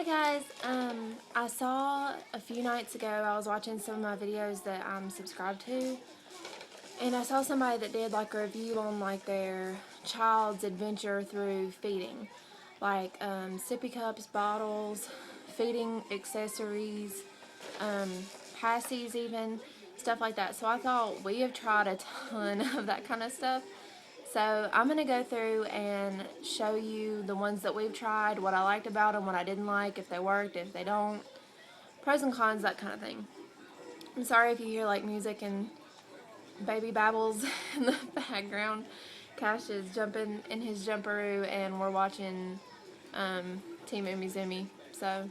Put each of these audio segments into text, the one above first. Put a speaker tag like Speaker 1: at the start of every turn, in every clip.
Speaker 1: Hi guys, I saw a few nights ago, I was watching some of my videos that I'm subscribed to, and I saw somebody that did like a review on like their child's adventure through feeding, like sippy cups, bottles, feeding accessories, pacis even, stuff like that. So I thought we have tried a ton of that kind of stuff. So I'm going to go through and show you the ones that we've tried, what I liked about them, what I didn't like, if they worked, if they don't, pros and cons, that kind of thing. I'm sorry if you hear like music and baby babbles in the background. Cash is jumping in his jumperoo and we're watching Team Umizoomi. So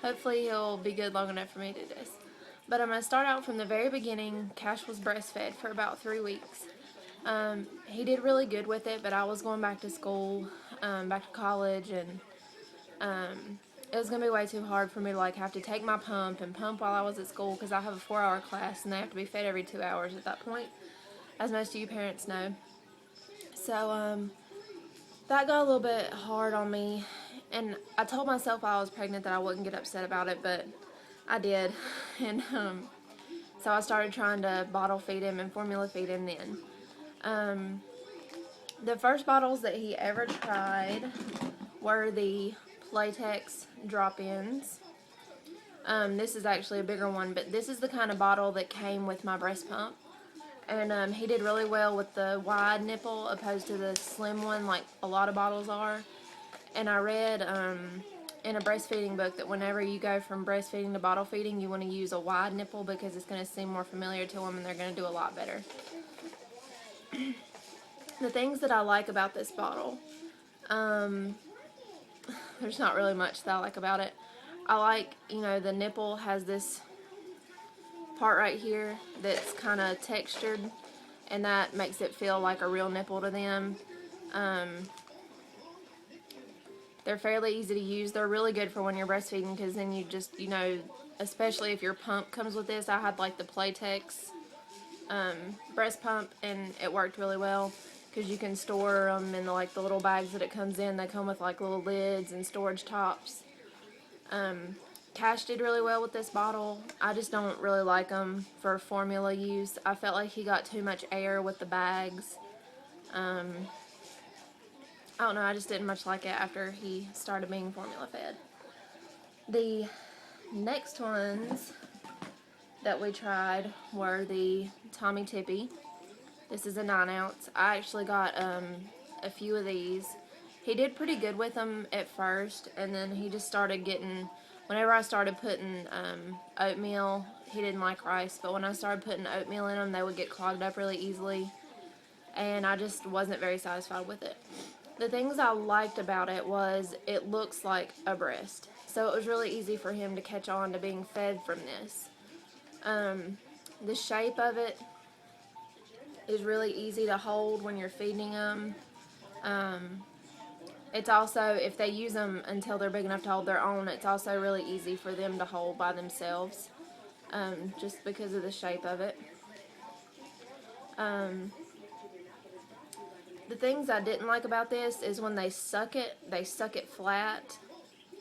Speaker 1: hopefully he'll be good long enough for me to do this. But I'm going to start out from the very beginning. Cash was breastfed for about 3 weeks. He did really good with it, but I was going back to school, back to college, and it was going to be way too hard for me to like have to take my pump and pump while I was at school because I have a 4-hour class and they have to be fed every 2 hours at that point, as most of you parents know. So that got a little bit hard on me, and I told myself while I was pregnant that I wouldn't get upset about it, but I did, and so I started trying to bottle feed him and formula feed him then. The first bottles that he ever tried were the Playtex drop-ins. This is actually a bigger one, but this is the kind of bottle that came with my breast pump. And he did really well with the wide nipple opposed to the slim one like a lot of bottles are. And I read in a breastfeeding book that whenever you go from breastfeeding to bottle feeding, you want to use a wide nipple because it's going to seem more familiar to them and they're going to do a lot better. The things that I like about this bottle, there's not really much that I like about it. I like, the nipple has this part right here that's kind of textured, and that makes it feel like a real nipple to them. They're fairly easy to use. They're really good for when you're breastfeeding because then you just, especially if your pump comes with this. I had like the Playtex breast pump and it worked really well because you can store them in the little bags that it comes in. They come with like little lids and storage tops. Cash did really well with this bottle. I just don't really like them for formula use. I felt like he got too much air with the bags. I don't know, I just didn't much like it after he started being formula fed. The next ones that we tried were the Tommy Tippy. This is a 9-ounce. I actually got a few of these. He did pretty good with them at first, and then he just started getting, whenever I started putting oatmeal, he didn't like rice, but when I started putting oatmeal in them, they would get clogged up really easily, and I just wasn't very satisfied with it. The things I liked about it was it looks like a breast, so it was really easy for him to catch on to being fed from this. The shape of it is really easy to hold when you're feeding them. It's also, if they use them until they're big enough to hold their own, it's also really easy for them to hold by themselves, just because of the shape of it. The things I didn't like about this is when they suck it flat,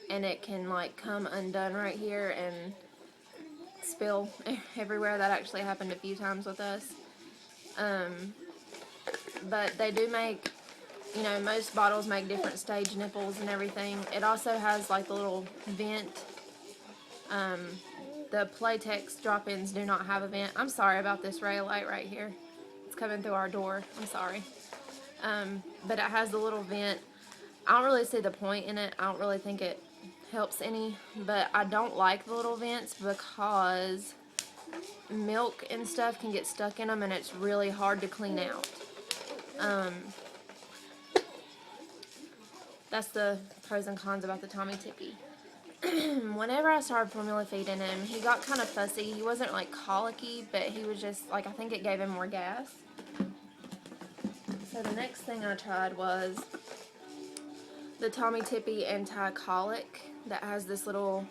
Speaker 1: and it can like come undone right here and spill everywhere. That actually happened a few times with us. But they do make, most bottles make different stage nipples and everything. It also has like the little vent. The Playtex drop-ins do not have a vent. I'm sorry about this ray of light right here. It's coming through our door. I'm sorry. But it has the little vent. I don't really see the point in it. I don't really think it helps any. But I don't like the little vents because milk and stuff can get stuck in them and it's really hard to clean out. That's the pros and cons about the Tommy Tippy. Whenever I started formula feeding him, he got kind of fussy. He wasn't like colicky, but he was just like, I think it gave him more gas. So the next thing I tried was the Tommy Tippy anti-colic that has this little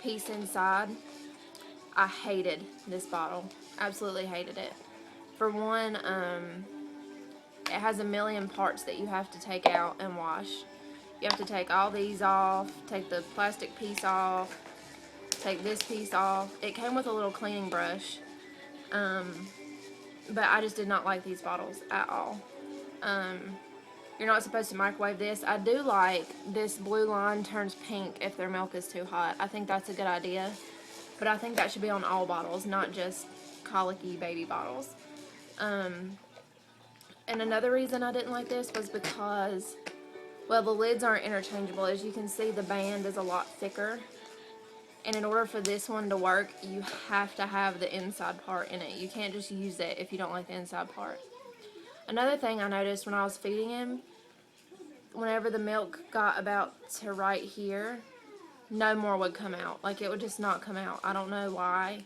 Speaker 1: piece inside. I hated this bottle. Absolutely hated it. For one, it has a million parts that you have to take out and wash. You have to take all these off, take the plastic piece off, take this piece off. It came with a little cleaning brush, but I just did not like these bottles at all. You're not supposed to microwave this. I do like this blue line turns pink if their milk is too hot. I think that's a good idea, but I think that should be on all bottles, not just colicky baby bottles. And another reason I didn't like this was because, well, the lids aren't interchangeable. As you can see, the band is a lot thicker. And in order for this one to work, you have to have the inside part in it. You can't just use it if you don't like the inside part. Another thing I noticed when I was feeding him, whenever the milk got about to right here, no more would come out. Like, it would just not come out. I don't know why.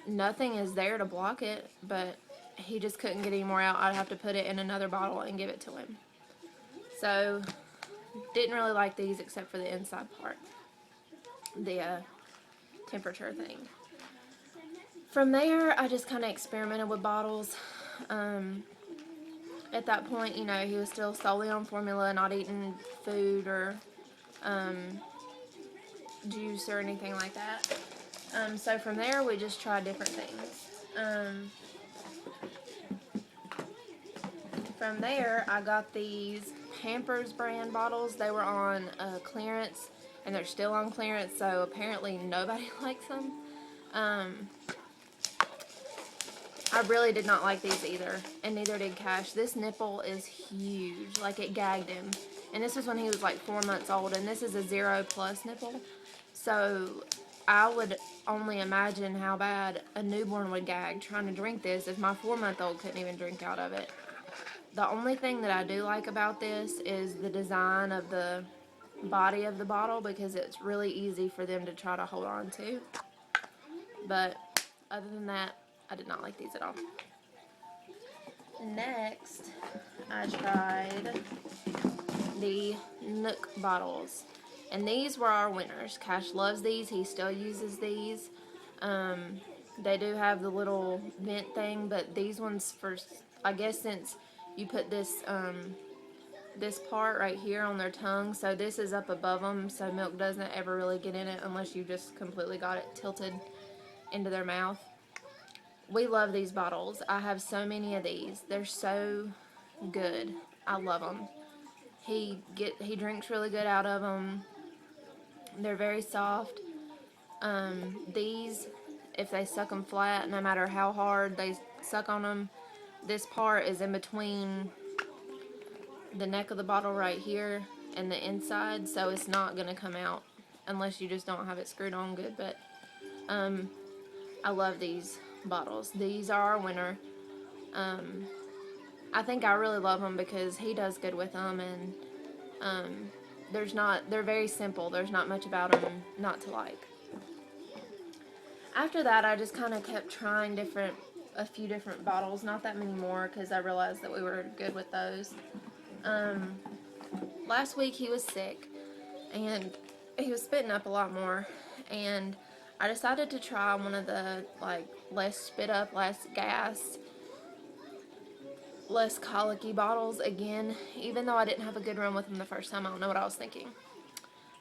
Speaker 1: Nothing is there to block it, but he just couldn't get any more out. I'd have to put it in another bottle and give it to him. So, didn't really like these except for the inside part. The temperature thing. From there, I just kind of experimented with bottles. At that point, you know, he was still solely on formula, not eating food or juice or anything like that. So from there, we just tried different things. From there, I got these Pampers brand bottles. They were on clearance, and they're still on clearance, so apparently nobody likes them. I really did not like these either, and neither did Cash. This nipple is huge, like it gagged him. And this was when he was like 4 months old, and this is a 0+ nipple. So I would only imagine how bad a newborn would gag trying to drink this if my 4-month-old couldn't even drink out of it. The only thing that I do like about this is the design of the body of the bottle, because it's really easy for them to try to hold on to. But other than that, I did not like these at all. Next, I tried the Nook bottles. And these were our winners. Cash loves these. He still uses these. They do have the little vent thing, but these ones, for, I guess since you put this this part right here on their tongue, so this is up above them, so milk doesn't ever really get in it unless you just completely got it tilted into their mouth. We love these bottles. I have so many of these. They're so good. I love them. He drinks really good out of them. They're very soft. These, if they suck them flat, no matter how hard they suck on them, this part is in between the neck of the bottle right here and the inside, so it's not going to come out unless you just don't have it screwed on good. But I love these bottles. These are our winner. I think I really love them because he does good with them, and they're very simple. There's not much about them not to like. After that, I just kind of kept trying a few different bottles, not that many more, because I realized that we were good with those. Last week he was sick, and he was spitting up a lot more, and I decided to try one of the, like, less spit up, less gas, less colicky bottles again, even though I didn't have a good run with them the first time. I don't know what I was thinking.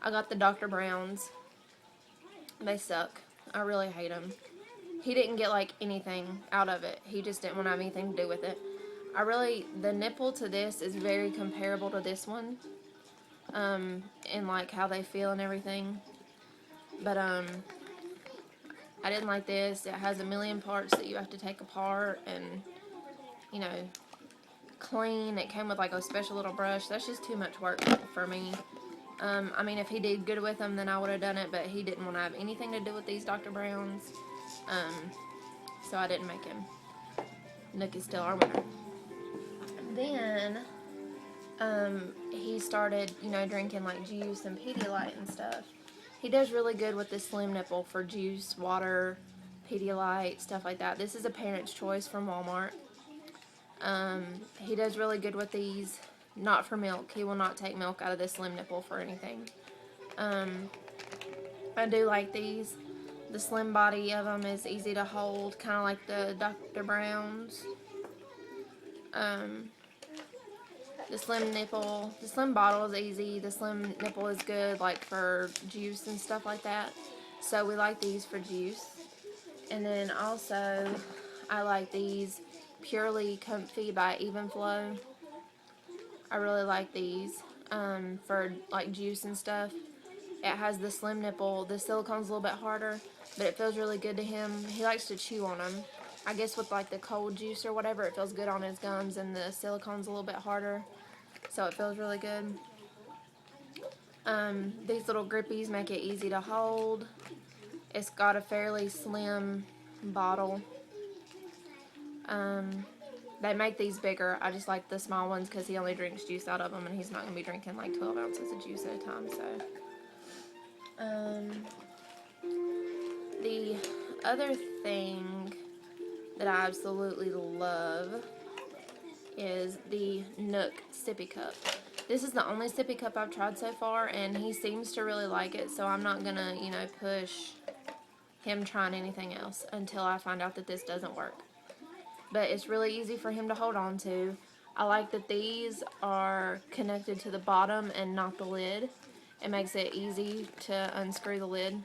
Speaker 1: I got the Dr. Brown's. They suck. I really hate them. He didn't get, like, anything out of it. He just didn't want to have anything to do with it. The nipple to this is very comparable to this one, in, like, how they feel and everything. But, I didn't like this. It has a million parts that you have to take apart and, you know, clean. It came with like a special little brush. That's just too much work for me. I mean, if he did good with them, then I would have done it, but he didn't want to have anything to do with these Dr. Browns. So I didn't make him. Nook is still our winner. Then, he started, you know, drinking like juice and Pedialyte and stuff. He does really good with this slim nipple for juice, water, Pedialyte, stuff like that. This is a Parent's Choice from Walmart. He does really good with these, not for milk. He will not take milk out of this slim nipple for anything. I do like these. The slim body of them is easy to hold, kind of like the Dr. Brown's. The slim nipple, the slim bottle is easy. The slim nipple is good like for juice and stuff like that. So we like these for juice. And then also, I like these Purely Comfy by Evenflow. I really like these for like juice and stuff. It has the slim nipple. The silicone's a little bit harder, but it feels really good to him. He likes to chew on them. I guess with like the cold juice or whatever, it feels good on his gums, and the silicone's a little bit harder, so it feels really good. These little grippies make it easy to hold. It's got a fairly slim bottle. They make these bigger. I just like the small ones because he only drinks juice out of them, and he's not going to be drinking like 12 ounces of juice at a time. So, the other thing that I absolutely love is the Nook sippy cup. This is the only sippy cup I've tried so far, and he seems to really like it, so I'm not going to, you know, push him trying anything else until I find out that this doesn't work. But it's really easy for him to hold on to. I like that these are connected to the bottom and not the lid. It makes it easy to unscrew the lid.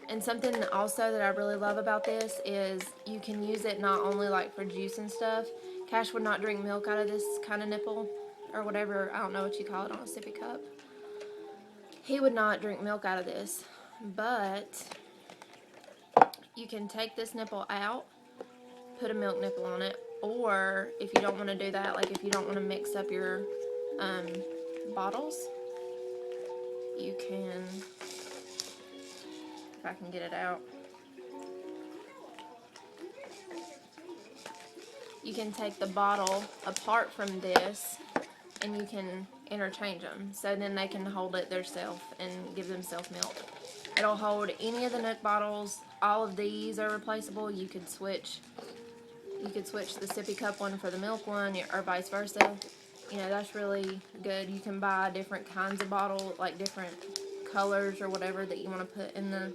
Speaker 1: And something also that I really love about this is you can use it not only like for juice and stuff. Cash would not drink milk out of this kind of nipple or whatever, I don't know what you call it on a sippy cup. He would not drink milk out of this, but you can take this nipple out, put a milk nipple on it, or if you don't want to do that, like if you don't want to mix up your bottles, you can, if I can get it out, you can take the bottle apart from this and you can interchange them, so then they can hold it themselves and give themselves milk. It'll hold any of the Nook bottles. All of these are replaceable. You could switch the sippy cup one for the milk one, or vice versa. You know, that's really good. You can buy different kinds of bottle, like different colors or whatever that you want to put in the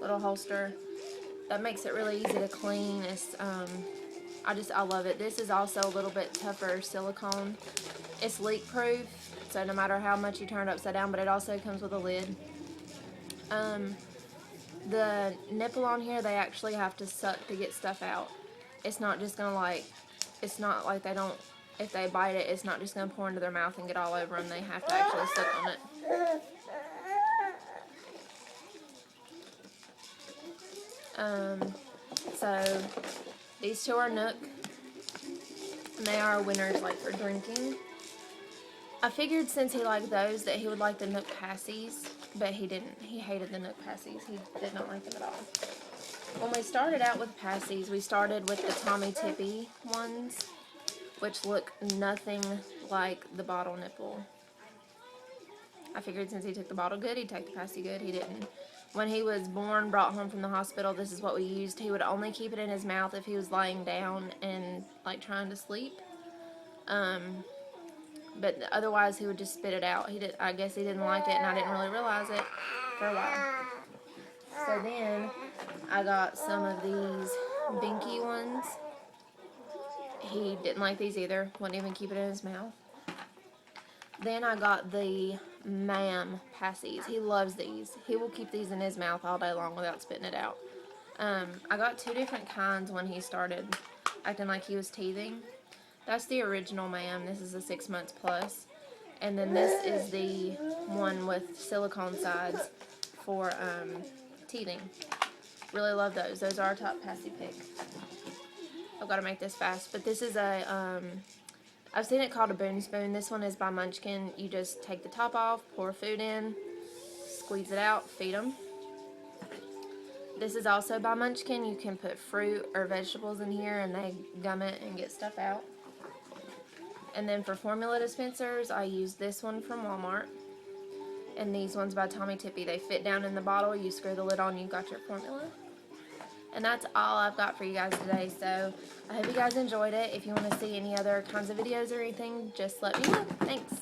Speaker 1: little holster. That makes it really easy to clean. It's I love it. This is also a little bit tougher silicone. It's leak proof, so no matter how much you turn it upside down, but it also comes with a lid. The nipple on here, they actually have to suck to get stuff out. It's not just gonna like, it's not like they don't, if they bite it, it's not just gonna pour into their mouth and get all over them. They have to actually suck on it. So these two are Nook, and they are winners like for drinking. I figured since he liked those that he would like the Nook pacis, but he didn't. He hated the Nook pacis. He did not like them at all. When we started out with pacis, we started with the Tommy Tippy ones, which look nothing like the bottle nipple. I figured since he took the bottle good, he'd take the pacis good. He didn't. When he was born, brought home from the hospital, this is what we used. He would only keep it in his mouth if he was laying down and like trying to sleep. But otherwise he would just spit it out. I guess he didn't like it, and I didn't really realize it for a while. So then I got some of these Binky ones. He didn't like these either. Wouldn't even keep it in his mouth. Then I got the Ma'am pacis. He loves these. He will keep these in his mouth all day long without spitting it out. I got two different kinds when he started acting like he was teething. That's the original Ma'am. This is a 6 months plus. And then this is the one with silicone sides for teething. Really love those. Those are our top pacis pick. I've got to make this fast. But this is a, I've seen it called a Boon Spoon. This one is by Munchkin. You just take the top off, pour food in, squeeze it out, feed them. This is also by Munchkin. You can put fruit or vegetables in here and they gum it and get stuff out. And then for formula dispensers, I use this one from Walmart. And these ones by Tommy Tippy. They fit down in the bottle. You screw the lid on, you've got your formula. And that's all I've got for you guys today. So I hope you guys enjoyed it. If you want to see any other kinds of videos or anything, just let me know. Thanks.